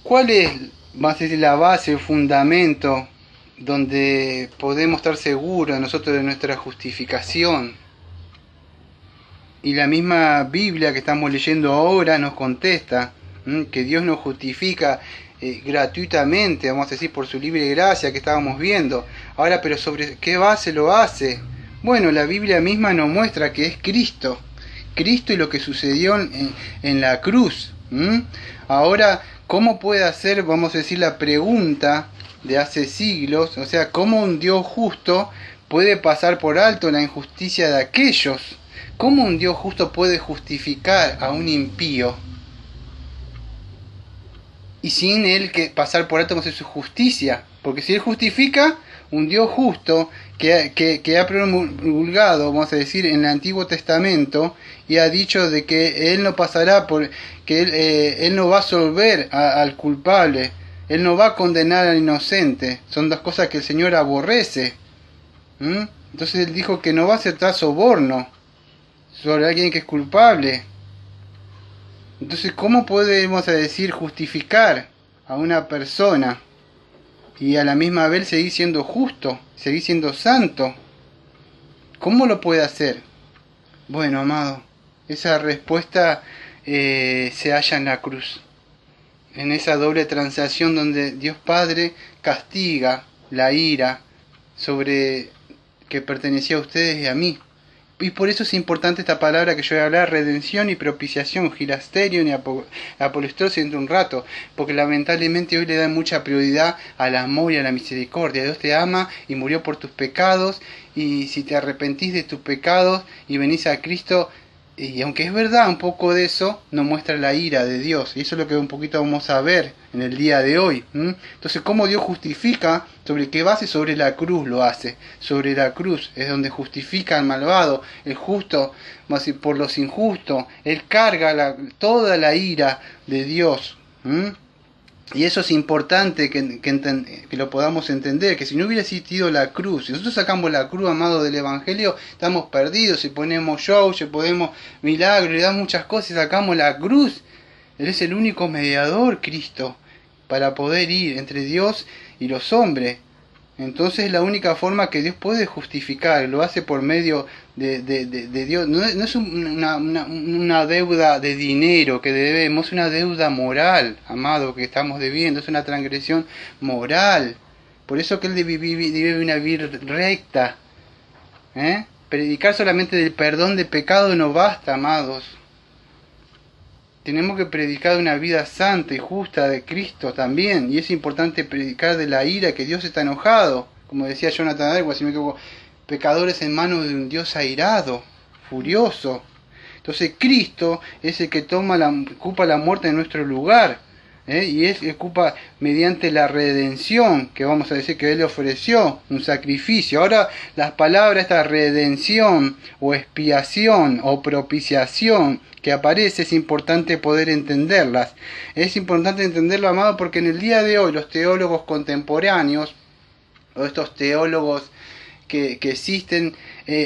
¿Cuál es, vamos a decir, la base, el fundamento donde podemos estar seguros nosotros de nuestra justificación? Y la misma Biblia que estamos leyendo ahora nos contesta que Dios nos justifica gratuitamente, vamos a decir, por su libre gracia que estábamos viendo. Ahora, pero ¿sobre qué base lo hace? Bueno, la Biblia misma nos muestra que es Cristo. Cristo y lo que sucedió en la cruz. Ahora, ¿cómo puede hacer, vamos a decir, la pregunta de hace siglos? O sea, ¿cómo un Dios justo puede pasar por alto la injusticia de aquellos? ¿Cómo un Dios justo puede justificar a un impío? Y sin él que pasar por alto su justicia. Porque si él justifica, un Dios justo que ha promulgado, vamos a decir, en el Antiguo Testamento, y ha dicho de que él no pasará por, que él no va a absolver al culpable, él no va a condenar al inocente. Son dos cosas que el Señor aborrece. Entonces él dijo que no va a aceptar soborno sobre alguien que es culpable. Entonces, ¿cómo podemos decir justificar a una persona y a la misma vez seguir siendo justo, seguir siendo santo? ¿Cómo lo puede hacer? Bueno, amado, esa respuesta se halla en la cruz, en esa doble transacción donde Dios Padre castiga la ira sobre que pertenecía a ustedes y a mí. Y por eso es importante esta palabra que yo voy a hablar, redención y propiciación, hilasterion y apolistrosis dentro de un rato, porque lamentablemente hoy le dan mucha prioridad al amor y a la misericordia. Dios te ama y murió por tus pecados, y si te arrepentís de tus pecados y venís a Cristo, y aunque es verdad un poco de eso, nos muestra la ira de Dios, y eso es lo que un poquito vamos a ver en el día de hoy. Entonces, ¿cómo Dios justifica? ¿Sobre qué base? Sobre la cruz lo hace. Sobre la cruz es donde justifica al malvado, el justo, vamos a decir, por los injustos. Él carga toda la ira de Dios. Y eso es importante que lo podamos entender, que si no hubiera existido la cruz, si nosotros sacamos la cruz, amado, del Evangelio, estamos perdidos. Si ponemos show, si ponemos milagros, le damos muchas cosas y sacamos la cruz, Él es el único mediador, Cristo, para poder ir entre Dios y los hombres. Entonces la única forma que Dios puede justificar, lo hace por medio de Dios. No es una deuda de dinero que debemos, es una deuda moral, amado, que estamos debiendo, es una transgresión moral. Por eso que Él debe una vida recta. Predicar solamente del perdón de pecado no basta, amados. Tenemos que predicar de una vida santa y justa de Cristo también. Y es importante predicar de la ira, que Dios está enojado. Como decía Jonathan Edwards, si me equivoco, pecadores en manos de un Dios airado, furioso. Entonces Cristo es el que ocupa la muerte en nuestro lugar. Y es ocupa mediante la redención, que vamos a decir que Él ofreció un sacrificio. Ahora las palabras, esta redención o expiación o propiciación que aparece, es importante poder entenderlas. Es importante entenderlo, amado, porque en el día de hoy los teólogos contemporáneos, o estos teólogos que existen,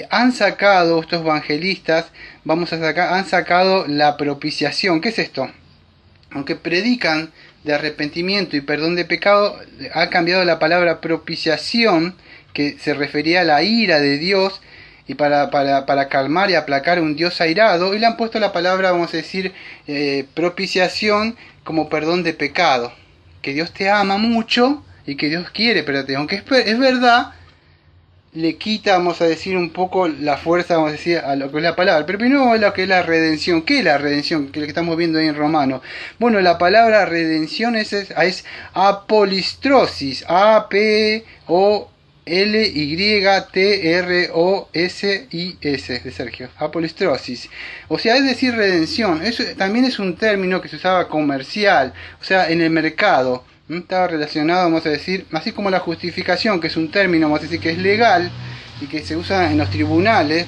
han sacado, estos evangelistas, han sacado la propiciación. ¿Qué es esto? Aunque predican de arrepentimiento y perdón de pecado, ha cambiado la palabra propiciación, que se refería a la ira de Dios, y para calmar y aplacar a un Dios airado, y le han puesto la palabra, vamos a decir, propiciación, como perdón de pecado. Que Dios te ama mucho y que Dios quiere, pero aunque es verdad, le quita, vamos a decir, un poco la fuerza, vamos a decir, a lo que es la palabra. Pero primero lo que es la redención. ¿Qué es la redención? Que es lo que estamos viendo ahí en Romano. Bueno, la palabra redención es apolistrosis. A-P-O-L-Y-T-R-O-S-I-S de Sergio. Apolistrosis. O sea, es decir, redención. Eso también es un término que se usaba comercial. O sea, en el mercado. Estaba relacionado, vamos a decir, así como la justificación, que es un término, vamos a decir, que es legal y que se usa en los tribunales.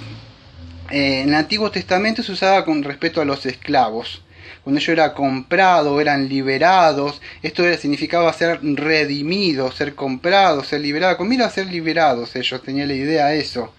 En el Antiguo Testamento se usaba con respecto a los esclavos. Cuando ellos eran comprados, eran liberados, esto significaba ser redimidos, ser comprados, ser liberados. Con mira a ser liberados, ellos tenían la idea de eso.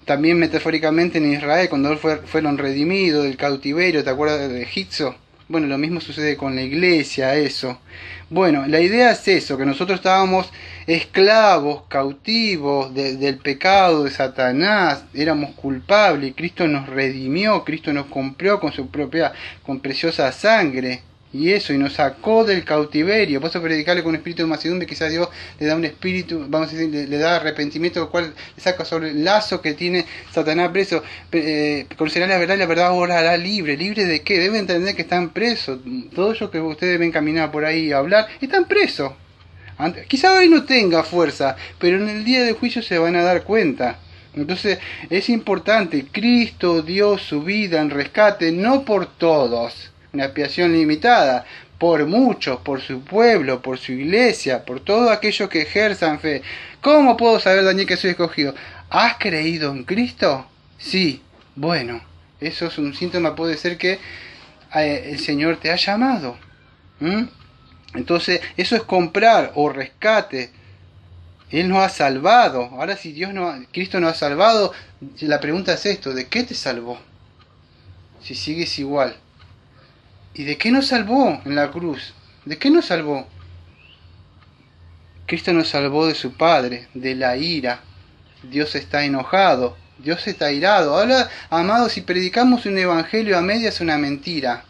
También metafóricamente en Israel, cuando fueron redimidos del cautiverio, ¿te acuerdas de Egipto? Bueno, lo mismo sucede con la iglesia, eso. Bueno, la idea es eso, que nosotros estábamos esclavos, cautivos del pecado, de Satanás, éramos culpables, y Cristo nos redimió, Cristo nos compró con su propia, con preciosa sangre. Y eso, y nos sacó del cautiverio. Por eso predicarle con un espíritu de mansedumbre, quizás Dios le da un espíritu, vamos a decir, le da arrepentimiento, el cual le saca sobre el lazo que tiene Satanás preso. Conocerá la verdad y la verdad os hará libre. ¿Libre de qué? Deben entender que están presos. Todos ellos que ustedes ven caminar por ahí a hablar, están presos. Quizás hoy no tenga fuerza, pero en el día del juicio se van a dar cuenta. Entonces es importante, Cristo dio su vida en rescate, no por todos, una expiación limitada, por muchos, por su pueblo, por su iglesia, por todos aquellos que ejerzan fe. ¿Cómo puedo saber, Daniel, que soy escogido? ¿Has creído en Cristo? Sí. Bueno, eso es un síntoma, puede ser que el Señor te ha llamado. Entonces, eso es comprar o rescate. Él nos ha salvado. Ahora, si Cristo nos ha salvado, la pregunta es esto: ¿de qué te salvó? Si sigues igual. ¿Y de qué nos salvó en la cruz? ¿De qué nos salvó? Cristo nos salvó de su Padre, de la ira. Dios está enojado, Dios está irado. Ahora, amados, si predicamos un evangelio a medias es una mentira.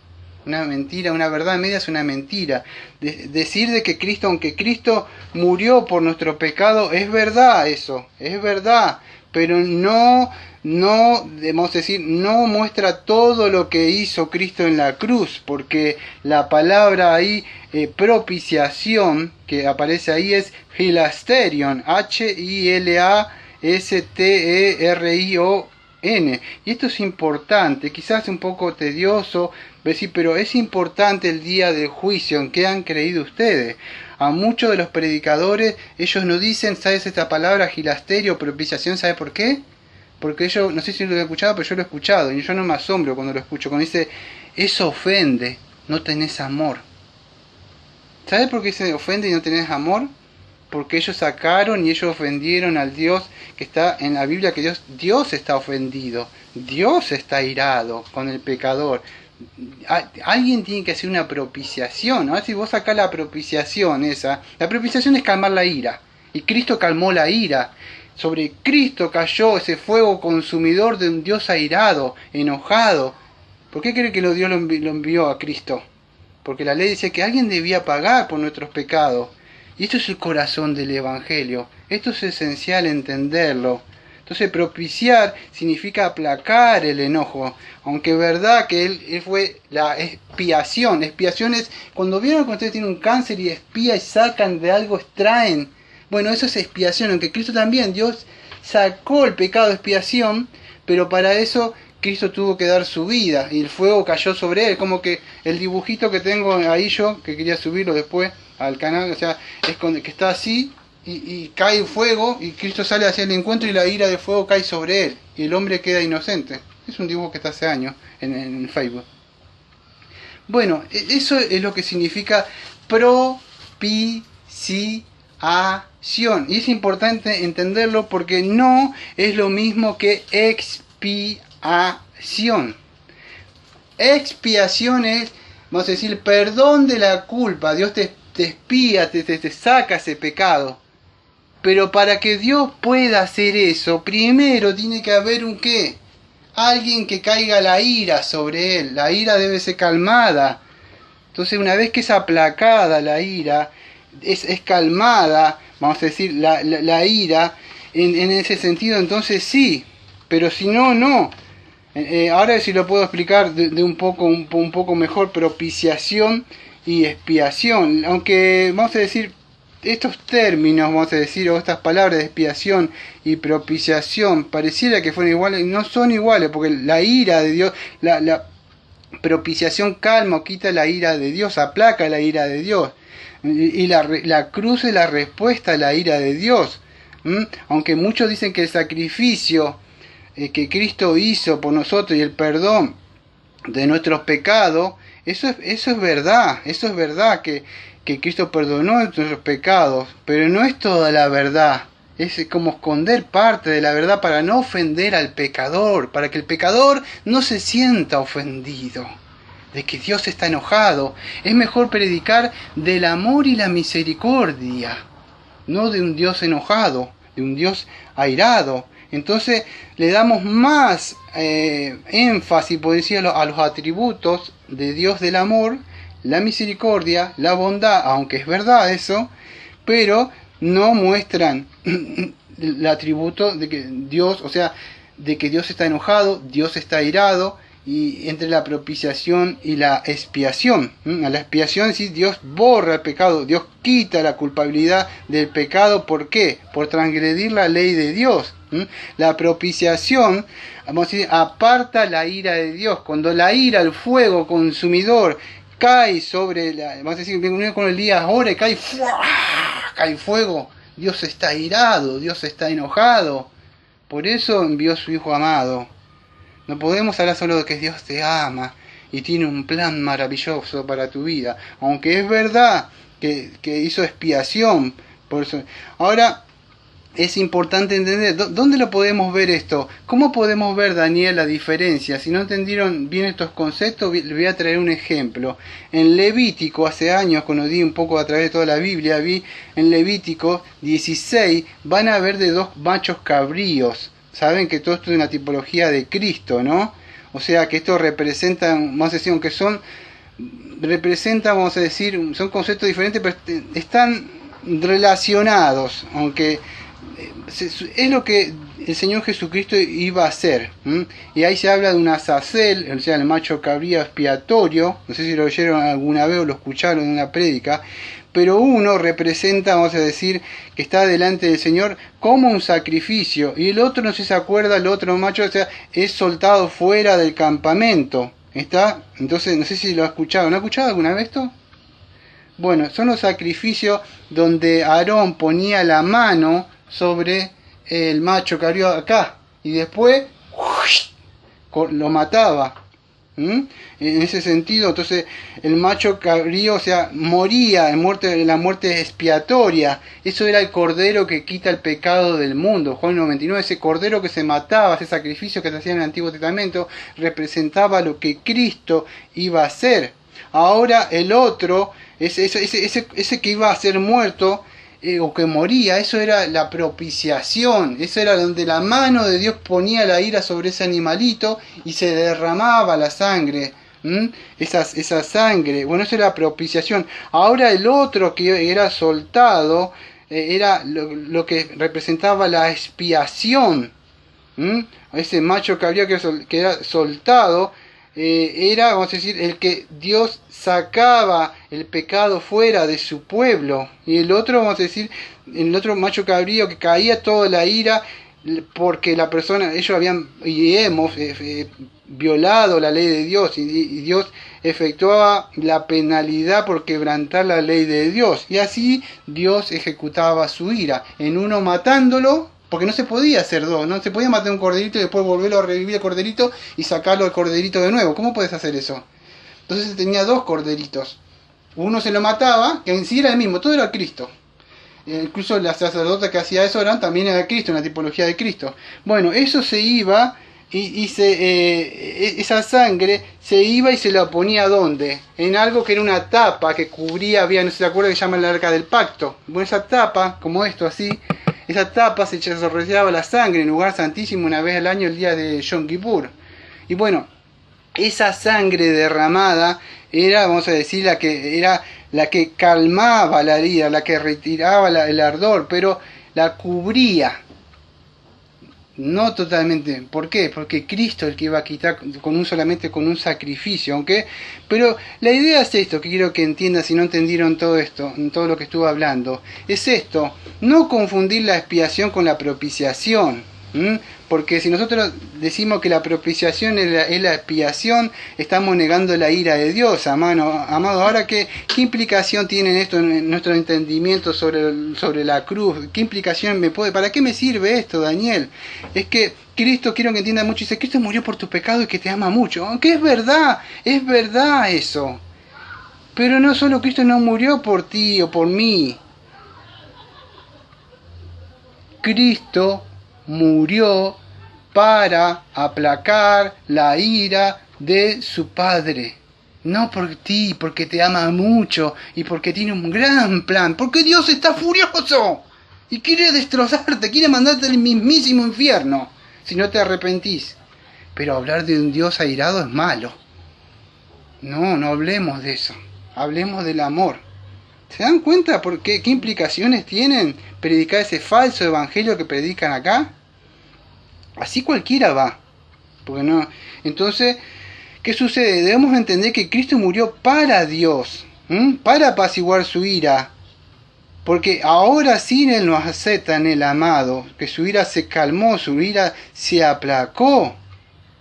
Una mentira, una verdad a medias es una mentira. Decir de que Cristo, aunque Cristo murió por nuestro pecado, es verdad eso, es verdad. Pero no debemos decir, no muestra todo lo que hizo Cristo en la cruz, porque la palabra ahí, propiciación, que aparece ahí es hilasterion, H-I-L-A-S-T-E-R-I-O-N. Y esto es importante, quizás un poco tedioso, pero es importante el día del juicio en que han creído ustedes. A muchos de los predicadores, ellos no dicen, ¿sabes esta palabra, hilasterio, propiciación? ¿Sabe por qué? Porque ellos, no sé si lo he escuchado, pero yo lo he escuchado, y yo no me asombro cuando lo escucho, cuando dice, eso ofende, no tenés amor. ¿Sabes por qué se ofende y no tenés amor? Porque ellos sacaron y ellos ofendieron al Dios que está en la Biblia, que Dios está ofendido, Dios está irado con el pecador. Alguien tiene que hacer una propiciación. Ahora, si vos sacás la propiciación la propiciación es calmar la ira, y Cristo calmó la ira. Sobre Cristo cayó ese fuego consumidor de un Dios airado, enojado. ¿Por qué cree que Dios lo envió a Cristo? Porque la ley decía que alguien debía pagar por nuestros pecados. Y esto es el corazón del Evangelio. Esto es esencial entenderlo. Entonces, propiciar significa aplacar el enojo. Aunque es verdad que él fue la expiación. Expiación es cuando vieron que ustedes tienen un cáncer y espía y sacan de algo, extraen. Bueno, eso es expiación. Aunque Cristo también, Dios sacó el pecado de expiación, pero para eso Cristo tuvo que dar su vida y el fuego cayó sobre él. Como que el dibujito que tengo ahí yo, que quería subirlo después al canal, o sea, es que está así y cae el fuego y Cristo sale hacia el encuentro y la ira de fuego cae sobre él y el hombre queda inocente. Es un dibujo que está hace años en Facebook. Bueno, eso es lo que significa propiciación. Y es importante entenderlo porque no es lo mismo que expiación. Expiación es, vamos a decir, perdón de la culpa. Dios te expía, te saca ese pecado. Pero para que Dios pueda hacer eso, primero tiene que haber un ¿qué? Alguien que caiga la ira sobre él. La ira debe ser calmada. Entonces, una vez que es aplacada la ira, es calmada, vamos a decir, la ira, en ese sentido, entonces sí. Pero si no, no. Ahora sí lo puedo explicar de un poco mejor, propiciación y expiación. Aunque, vamos a decir, estos términos, vamos a decir, o estas palabras de expiación y propiciación, pareciera que fueran iguales, no son iguales, porque la ira de Dios, la propiciación calma o quita la ira de Dios, aplaca la ira de Dios. Y la cruz es la respuesta a la ira de Dios. Aunque muchos dicen que el sacrificio que Cristo hizo por nosotros y el perdón de nuestros pecados, eso es verdad. Eso es verdad que Cristo perdonó nuestros pecados, pero no es toda la verdad. Es como esconder parte de la verdad para no ofender al pecador, para que el pecador no se sienta ofendido. de que Dios está enojado. Es mejor predicar del amor y la misericordia, no de un Dios enojado, de un Dios airado. Entonces le damos más énfasis, por decirlo, a los atributos de Dios del amor, la misericordia, la bondad, aunque es verdad eso, pero no muestran el atributo de que Dios, o sea, de que Dios está enojado, Dios está airado, y entre la propiciación y la expiación. A la expiación, sí, Dios borra el pecado, Dios quita la culpabilidad del pecado. ¿Por qué? Por transgredir la ley de Dios. La propiciación, vamos a decir, aparta la ira de Dios. Cuando la ira, el fuego consumidor, cae sobre la, vamos a decir, con el día ahora y cae, ¡fua! Cae fuego, Dios está irado, Dios está enojado. Por eso envió a su Hijo amado. No podemos hablar solo de que Dios te ama y tiene un plan maravilloso para tu vida, aunque es verdad que hizo expiación por eso. Ahora es importante entender dónde lo podemos ver esto. ¿Cómo podemos ver, Daniel, la diferencia? Si no entendieron bien estos conceptos, les voy a traer un ejemplo. En Levítico, hace años, cuando di un poco a través de toda la Biblia, vi en Levítico 16, van a ver de dos machos cabríos. Saben que todo esto es una tipología de Cristo, ¿no? O sea que esto representa, vamos a decir, aunque son, representa, vamos a decir, son conceptos diferentes, pero están relacionados, aunque es lo que el Señor Jesucristo iba a hacer. Y ahí se habla de un azazel, o sea, el macho cabrío expiatorio. No sé si lo oyeron alguna vez o lo escucharon en una prédica. Pero uno representa, vamos a decir, que está delante del Señor como un sacrificio. Y el otro, no sé si se acuerda, el otro macho, o sea, es soltado fuera del campamento. ¿Está? Entonces, no sé si lo ha escuchado. ¿No ha escuchado alguna vez esto? Bueno, son los sacrificios donde Aarón ponía la mano sobre el macho cabrío acá. Y después lo mataba. En ese sentido, entonces el macho cabrío, o sea, moría en la muerte expiatoria. Eso era el cordero que quita el pecado del mundo. Juan 99, ese cordero que se mataba, ese sacrificio que se hacía en el Antiguo Testamento, representaba lo que Cristo iba a hacer. Ahora el otro, ese que iba a ser muerto, o que moría, eso era la propiciación, eso era donde la mano de Dios ponía la ira sobre ese animalito y se derramaba la sangre, esa sangre, bueno, eso era la propiciación. Ahora el otro que era soltado, era lo que representaba la expiación, ese macho que era soltado, era, vamos a decir, el que Dios sacaba el pecado fuera de su pueblo. Y el otro, vamos a decir, el otro macho cabrío que caía toda la ira porque la persona, ellos habían y hemos violado la ley de Dios y Dios efectuaba la penalidad por quebrantar la ley de Dios. Y así Dios ejecutaba su ira, en uno matándolo, porque no se podía hacer dos, no se podía matar un corderito y después volverlo a revivir el corderito y sacarlo al corderito de nuevo. ¿Cómo puedes hacer eso? Entonces tenía dos corderitos. Uno se lo mataba, que en sí era el mismo, todo era Cristo. Incluso la sacerdota que hacía eso también era Cristo, una tipología de Cristo. Bueno, eso se iba y esa sangre se iba y se la ponía ¿dónde? En algo que era una tapa que cubría, había, no se acuerda, que se llama el arca del pacto. Bueno, esa tapa, como esto así, esa tapa se rociaba la sangre en el lugar santísimo una vez al año, el día de Yom Kippur. Y bueno, esa sangre derramada era, vamos a decir, la que calmaba la herida, la que retiraba el ardor, pero la cubría. No totalmente. ¿Por qué? Porque Cristo es el que iba a quitar solamente con un sacrificio. Aunque, pero la idea es esto, que quiero que entiendan si no entendieron todo esto, todo lo que estuve hablando. Es esto, no confundir la expiación con la propiciación. Porque si nosotros decimos que la propiciación es la expiación, estamos negando la ira de Dios, amado. Ahora, ¿qué implicación tiene esto en nuestro entendimiento sobre la cruz? ¿Qué implicación para qué me sirve esto, Daniel? Es que Cristo, quiero que entiendan mucho, dice, Cristo murió por tu pecado y que te ama mucho. Aunque es verdad eso. Pero no solo Cristo no murió por ti o por mí. Cristo murió para aplacar la ira de su Padre. No por ti, porque te ama mucho y porque tiene un gran plan, porque Dios está furioso y quiere destrozarte, quiere mandarte al mismísimo infierno si no te arrepentís. Pero hablar de un Dios airado es malo. No, no hablemos de eso. Hablemos del amor. ¿Se dan cuenta por qué implicaciones tienen predicar ese falso evangelio que predican acá? Así cualquiera va. Porque no. Entonces, ¿qué sucede? Debemos entender que Cristo murió para Dios, para apaciguar su ira. Porque ahora sin Él nos acepta en el amado, que su ira se calmó, su ira se aplacó.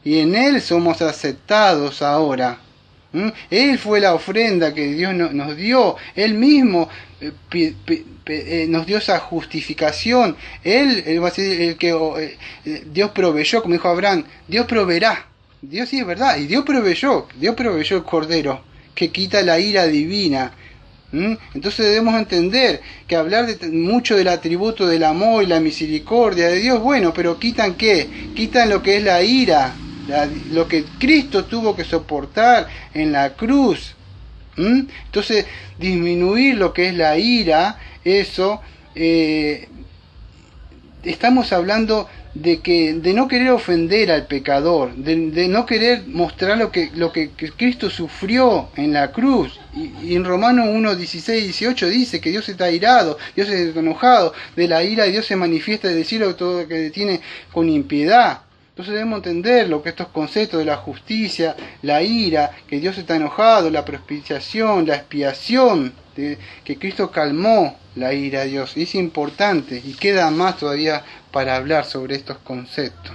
Y en Él somos aceptados ahora. Él fue la ofrenda que Dios nos dio. Él mismo nos dio esa justificación. Él va a ser el que Dios proveyó, como dijo Abraham. Dios proveerá. Dios sí es verdad. Y Dios proveyó el Cordero que quita la ira divina. Entonces debemos entender que hablar mucho del atributo del amor y la misericordia de Dios, bueno, pero ¿quitan qué? Quitan lo que es la ira, lo que Cristo tuvo que soportar en la cruz. Entonces disminuir lo que es la ira, eso, estamos hablando de no querer ofender al pecador, de no querer mostrar lo que Cristo sufrió en la cruz. Y en Romanos 1, 16 y 18 dice que Dios está airado, Dios está enojado, de la ira de Dios se manifiesta del cielo todo lo que detiene con impiedad. Entonces debemos entender lo que estos conceptos de la justicia, la ira, que Dios está enojado, la propiciación, la expiación, que Cristo calmó la ira de Dios. Y es importante y queda más todavía para hablar sobre estos conceptos.